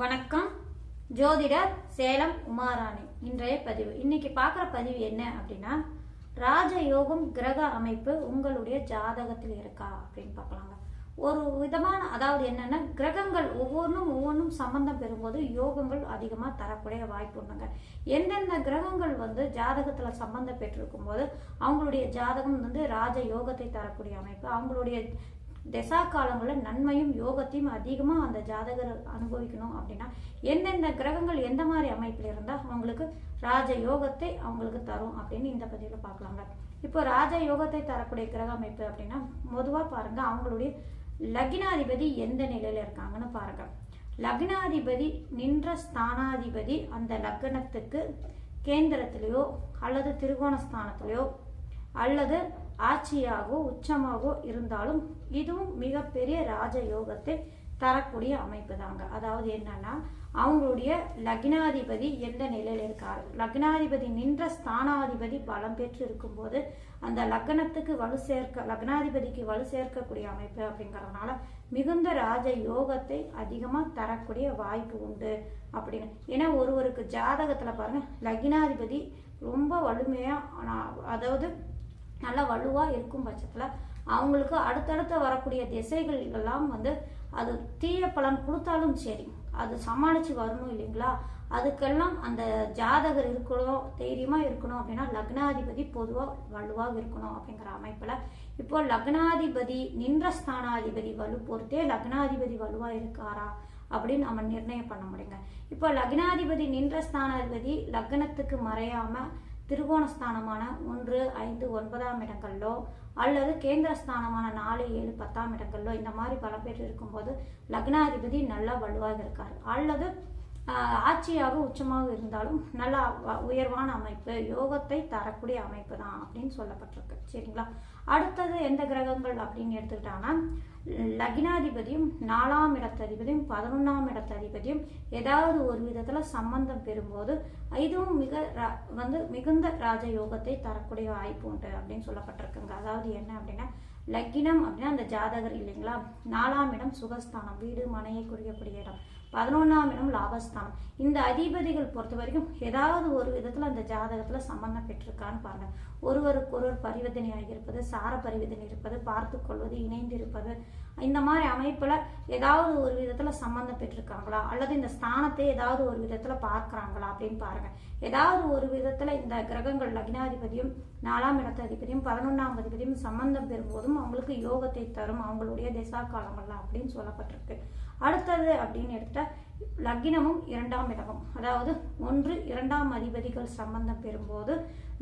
வணக்கம். ஜோதிடர் சேலம் உமாராணி. இன்றைய பதிவு. இன்னைக்கு பார்க்குற பதிவு என்ன அப்படின்னா, ராஜயோகம் கிரக அமைப்பு உங்களுடைய ஜாதகத்தில் இருக்கா அப்படின்னு பார்க்கலாங்க. ஒரு விதமான அதாவது என்னன்னா, கிரகங்கள் ஒவ்வொன்றும் சம்பந்தம் பெறும்போது யோகங்கள் அதிகமாக தரக்கூடிய வாய்ப்பு உண்டுங்க. எந்தெந்த கிரகங்கள் ஜாதகத்தில் சம்பந்தம் பெற்றிருக்கும் போது அவங்களுடைய ஜாதகம் ராஜ யோகத்தை தரக்கூடிய அமைப்பு, அவங்களுடைய திசா காலங்களில் நன்மையும் யோகத்தையும் அதிகமாக அந்த ஜாதகர் அனுபவிக்கணும் அப்படின்னா எந்தெந்த கிரகங்கள் எந்த மாதிரி அமைப்பில் இருந்தால் அவங்களுக்கு ராஜ யோகத்தை அவங்களுக்கு தரும் அப்படின்னு இந்த பதிவில் பார்க்கலாங்க. இப்போ ராஜ யோகத்தை தரக்கூடிய கிரக அமைப்பு அப்படின்னா பொதுவாக பாருங்க, அவங்களுடைய லக்னாதிபதி எந்த நிலையில இருக்காங்கன்னு பாருங்க. லக்னாதிபதி நின்ற ஸ்தானாதிபதி அந்த லக்னத்துக்கு கேந்திரத்திலேயோ அல்லது திரிகோண ஸ்தானத்திலேயோ அல்லது ஆட்சியாகவோ உச்சமாகவோ இருந்தாலும் இதுவும் மிகப்பெரிய ராஜயோகத்தை தரக்கூடிய அமைப்பு தாங்க. அதாவது என்னன்னா, அவங்களுடைய லக்னாதிபதி எந்த நிலையில இருக்காரு, லக்னாதிபதி நின்ற ஸ்தானாதிபதி பலம் பெற்று இருக்கும்போது அந்த லக்னத்துக்கு லக்னாதிபதிக்கு வலு சேர்க்கக்கூடிய அமைப்பு அப்படிங்கறதுனால மிகுந்த ராஜ யோகத்தை அதிகமா தரக்கூடிய வாய்ப்பு உண்டு அப்படின்னு. ஏன்னா ஒருவருக்கு ஜாதகத்துல பாருங்க, லக்னாதிபதி ரொம்ப வலிமையா அதாவது நல்லா வலுவாக இருக்கும் பட்சத்தில் அவங்களுக்கு அடுத்தடுத்து வரக்கூடிய திசைகள் எல்லாம் அது தீய பலன் கொடுத்தாலும் சரி அது சமாளித்து வரணும் இல்லைங்களா. அதுக்கெல்லாம் அந்த ஜாதகர் இருக்கணும், தைரியமாக இருக்கணும் அப்படின்னா லக்னாதிபதி பொதுவாக வலுவாக இருக்கணும் அப்படிங்கிற அமைப்பில் இப்போ லக்னாதிபதி நின்ற ஸ்தானாதிபதி வலு பொறுத்தே லக்னாதிபதி வலுவாக இருக்காரா அப்படின்னு நம்ம நிர்ணயம் பண்ண முடியுங்க. இப்போ லக்னாதிபதி நின்ற ஸ்தானாதிபதி லக்னத்துக்கு மறையாம திரிகோணஸ்தானமான 1, 5, 9ஆம் இடங்கள்லோ அல்லது கேந்திரஸ்தானமான 4, 7, 10ஆம் இடங்கள்லோ இந்த மாதிரி பலம் பெற்று இருக்கும்போது லக்னாதிபதி நல்லா வலுவாக இருக்காரு. அல்லது ஆட்சியாக உச்சமாக இருந்தாலும் நல்லா உயர்வான அமைப்பு, யோகத்தை தரக்கூடிய அமைப்பு தான் அப்படின்னு சொல்லப்பட்டிருக்கு. சரிங்களா. அடுத்தது எந்த கிரகங்கள் அப்படின்னு எடுத்துக்கிட்டாங்கன்னா, லக்னாதிபதியும் 4ஆம் இடத்ததிபதியும் 11ஆம் இடத்ததிபதியும் ஏதாவது ஒரு விதத்துல சம்பந்தம் பெறும்போது இதுவும் மிகுந்த ராஜயோகத்தை தரக்கூடிய வாய்ப்பு உண்டு அப்படின்னு சொல்லப்பட்டிருக்குங்க. அதாவது என்ன அப்படின்னா, லக்னம் அப்படின்னா அந்த ஜாதகர் இல்லைங்களா, 4ஆம் இடம் சுகஸ்தானம், வீடு மனையை குறிக்கக்கூடிய இடம், 11ஆம் இடம் லாபஸ்தானம். இந்த அதிபதிகள் பொறுத்த வரைக்கும் ஏதாவது ஒரு விதத்துல அந்த ஜாதகத்துல சம்பந்தம் பெற்றிருக்கான்னு பாருங்க. ஒருவருக்கு ஒருவர் பரிவர்த்தனை ஆகியிருப்பது, சார பரிவர்த்தனை இருப்பது, பார்த்து கொள்வது, இணைந்து இருப்பது, இந்த மாதிரி அமைப்புல ஏதாவது ஒரு விதத்துல சம்பந்தம் பெற்றிருக்காங்களா அல்லது இந்த ஸ்தானத்தை ஏதாவது ஒரு விதத்துல பார்க்கறாங்களா அப்படின்னு பாருங்க. ஏதாவது ஒரு விதத்துல இந்த கிரகங்கள் லக்னாதிபதியும் 4ஆம் இடத்த அதிபதியும் 11ஆம் அதிபதியும் சம்பந்தம் பெறும்போதும் அவங்களுக்கு யோகத்தை தரும் அவங்களுடைய திசா காலங்கள்ல அப்படின்னு சொல்லப்பட்டிருக்கு. அடுத்தது அப்படின்னு எடுத்தா லக்னமும் 2ஆம் இடமும் அதாவது 1, 2ஆம் அதிபதிகள் சம்பந்தம் பெறும்போது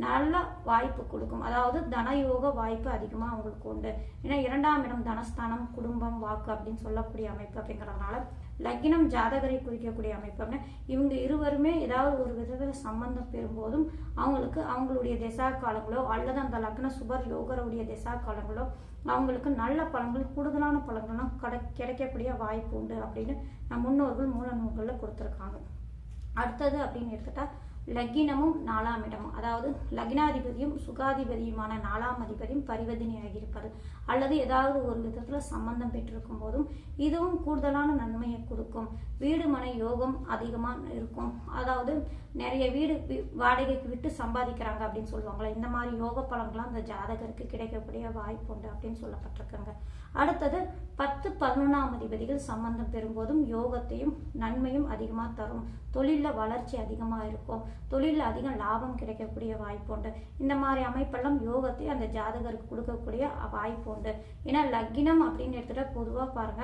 நல்ல வாய்ப்பு கொடுக்கும். அதாவது தனயோக வாய்ப்பு அதிகமாக அவங்களுக்கு உண்டு. ஏன்னா 2ஆம் இடம் தனஸ்தானம், குடும்பம், வாக்கு அப்படின்னு சொல்லக்கூடிய அமைப்பு அப்படிங்கிறதுனால லக்னம் ஜாதகரை குறிக்கக்கூடிய அமைப்பு அப்படின்னா இவங்க இருவருமே ஏதாவது ஒரு விதத்தில் சம்பந்தம் பெறும்போதும் அவங்களுக்கு அவங்களுடைய திசா காலங்களோ அல்லது அந்த லக்ன சுபர் யோகருடைய திசா காலங்களோ அவங்களுக்கு நல்ல பலன்கள், கூடுதலான பலன்களும் கிடைக்கக்கூடிய வாய்ப்பு உண்டு அப்படின்னு நம் முன்னோர்கள் மூல நூல்களில் கொடுத்துருக்காங்க. அடுத்தது அப்படின்னு எடுத்துட்டா லக்னமும் 4ஆம் இடமும் அதாவது லக்னாதிபதியும் சுகாதிபதியுமான 4ஆம் அதிபதியும் பரிவர்த்தனையாகி இருப்பது அல்லது ஏதாவது ஒரு விதத்துல சம்பந்தம் பெற்றிருக்கும் போதும் இதுவும் கூடுதலான நன்மையை கொடுக்கும். வீடு மனை யோகம் அதிகமா இருக்கும். அதாவது நிறைய வீடு வாடகைக்கு விட்டு சம்பாதிக்கிறாங்க அப்படின்னு சொல்லுவாங்களே, இந்த மாதிரி யோக பலன்கள்லாம் அந்த ஜாதகருக்கு கிடைக்கக்கூடிய வாய்ப்பு உண்டு அப்படின்னு சொல்லப்பட்டிருக்காங்க. அடுத்தது 10, 11ஆம் அதிபதிகள் சம்பந்தம் பெறும்போதும் யோகத்தையும் நன்மையும் அதிகமாக தரும். தொழிலில் வளர்ச்சி அதிகமாக இருக்கும், தொழிலில் அதிகம் லாபம் கிடைக்கக்கூடிய வாய்ப்பு உண்டு. இந்த மாதிரி அமைப்பெல்லாம் யோகத்தை அந்த ஜாதகருக்கு கொடுக்கக்கூடிய வாய்ப்பு உண்டு. ஏன்னா லக்னம் அப்படின்னு எடுத்துட்டா பொதுவாக பாருங்க,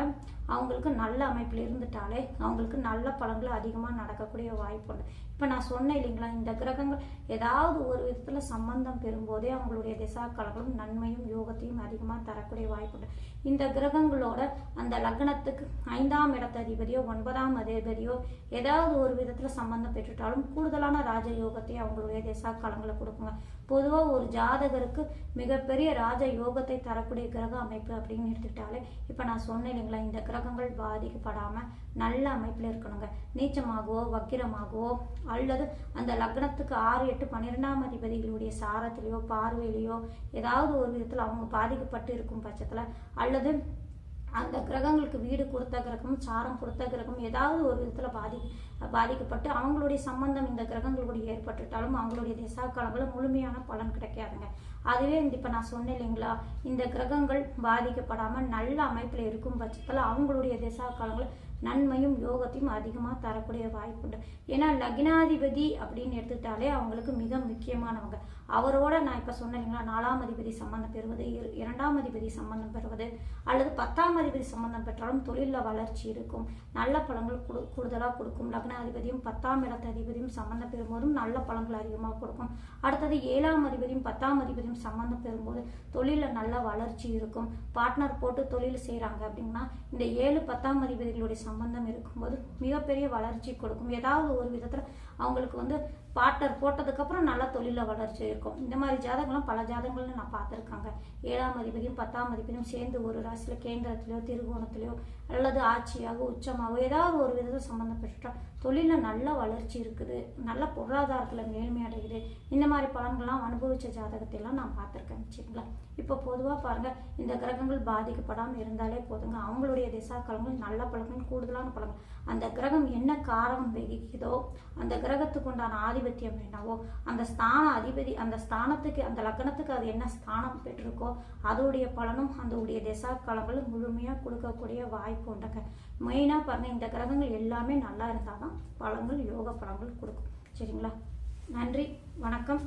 அவங்களுக்கு நல்ல அமைப்பில் இருந்துட்டாலே அவங்களுக்கு நல்ல பலன்கள் அதிகமாக நடக்கக்கூடிய வாய்ப்பு உண்டு. இப்போ நான் சொன்னேன் இல்லைங்களா, இந்த கிரகங்கள் ஏதாவது ஒரு விதத்தில் சம்பந்தம் பெறும்போதே அவங்களுடைய திசா காலங்களும் நன்மையும் யோகத்தையும் அதிகமாக தரக்கூடிய வாய்ப்பு உண்டு. இந்த கிரகங்களோட அந்த லக்னத்துக்கு 5ஆம் இடத்த அதிபதியோ 9ஆம் அதிபதியோ ஏதாவது ஒரு விதத்தில் சம்பந்தம் பெற்றுட்டாலும் கூடுதலான ராஜயோகத்தை அவங்களுடைய திசா காலங்களை கொடுக்குங்க. பொதுவாக ஒரு ஜாதகருக்கு மிகப்பெரிய ராஜ யோகத்தை தரக்கூடிய கிரக அமைப்பு அப்படின்னு எடுத்துக்கிட்டாலே இப்போ நான் சொன்னேன் இல்லைங்களா, இந்த கிரகங்கள் பாதிக்கப்படாமல் நல்ல அமைப்பில் இருக்கணுங்க. நீச்சமாகவோ வக்கிரமாகவோ அல்லது அந்த லக்னத்துக்கு 6, 8, 12ஆம் அதிபதிகளுடைய சாரத்திலேயோ பார்வையிலேயோ ஏதாவது ஒரு விதத்தில் அவங்க பாதிக்கப்பட்டு இருக்கும் பட்சத்தில் அல்லது அந்த கிரகங்களுக்கு வீடு கொடுத்த கிரகம், சாரம் கொடுத்த கிரகம் ஏதாவது ஒரு விதத்தில் பாதிக்கப்பட்டு அவங்களுடைய சம்பந்தம் இந்த கிரகங்களுடைய ஏற்பட்டுட்டாலும் அவங்களுடைய திசா காலங்களில் முழுமையான பலன் கிடைக்காதுங்க. அதுவே இப்போ நான் சொன்னேன் இல்லைங்களா, இந்த கிரகங்கள் பாதிக்கப்படாமல் நல்ல அமைப்பில் இருக்கும் பட்சத்தில் அவங்களுடைய திசா காலங்களில் நன்மையும் யோகத்தையும் அதிகமாக தரக்கூடிய வாய்ப்புண்டு. ஏன்னா லக்னாதிபதி அப்படின்னு எடுத்துக்கிட்டாலே அவங்களுக்கு மிக முக்கியமானவங்க. அவரோட நான் இப்போ சொன்னேன் இல்லைங்களா, 4ஆம் அதிபதி சம்பந்தம் பெறுவது, 2ஆம் அதிபதி சம்பந்தம் பெறுவது அல்லது 10ஆம் அதிபதி சம்பந்தம் பெற்றாலும் தொழிலில் வளர்ச்சி இருக்கும், நல்ல பலன்கள் கூடுதலாக கொடுக்கும். லக்னாதிபதியும் 10ஆம் இடத்து அதிபதியும் சம்பந்தம் பெறும்போதும் நல்ல பலன்கள் அதிகமாக கொடுக்கும். அடுத்தது 7ஆம் அதிபதியும் 10ஆம் அதிபதியும் சம்பந்தம் பெறும்போது தொழிலில் நல்ல வளர்ச்சி இருக்கும். பார்ட்னர் போட்டு தொழில் செய்கிறாங்க அப்படின்னா இந்த 7, 10ஆம் அதிபதிகளுடைய சம்பந்தம் இருக்கும்போது மிகப்பெரிய வளர்ச்சி கொடுக்கும். ஏதாவது ஒரு விதத்தில் அவங்களுக்கு பார்ட்னர் போட்டதுக்கப்புறம் நல்ல தொழிலில் வளர்ச்சி இருக்கும். இந்த மாதிரி ஜாதகம்லாம் பல ஜாதகங்கள்னு நான் பார்த்துருக்காங்க. 7ஆம் அதிபதியும் 10ஆம் அதிபதியும் சேர்ந்து ஒரு ராசியில் கேந்திரத்திலையோ திருகோணத்திலையோ அல்லது ஆட்சியாக உச்சமாகவோ ஏதாவது ஒரு விதத்தில் சம்மந்தப்பட்டால் தொழிலில் நல்ல வளர்ச்சி இருக்குது, நல்ல பொருளாதாரத்தில் மேன்மை அடையுது. இந்த மாதிரி பலன்கள்லாம் அனுபவித்த ஜாதகத்தையெல்லாம் நான் பார்த்துருக்கேன். சரிங்களா, இப்போ பொதுவாக பாருங்கள், இந்த கிரகங்கள் பாதிக்கப்படாமல் இருந்தாலே போதுங்க. அவங்களுடைய திசா காலங்கள் நல்ல பலன்கள், கூடுதலான பலன்கள். அந்த கிரகம் என்ன காரணம் வகிக்குதோ, அந்த கிரகத்துக்கு உண்டான ஆதிபத்தியம் என்னவோ, அந்த ஸ்தான அதிபதி அந்த ஸ்தானத்துக்கு அந்த லக்னத்துக்கு அது என்ன ஸ்தானம் பெற்றிருக்கோ அதோடைய பலனும் அதோடைய திசா காலங்களும் முழுமையாக கொடுக்கக்கூடிய வாய்ப்பு உண்டுங்க. மெயினாக பாருங்கள், இந்த கிரகங்கள் எல்லாமே நல்லா இருந்தால் தான் பலன்கள், யோக பலன்கள் கொடுக்கும். சரிங்களா, நன்றி, வணக்கம்.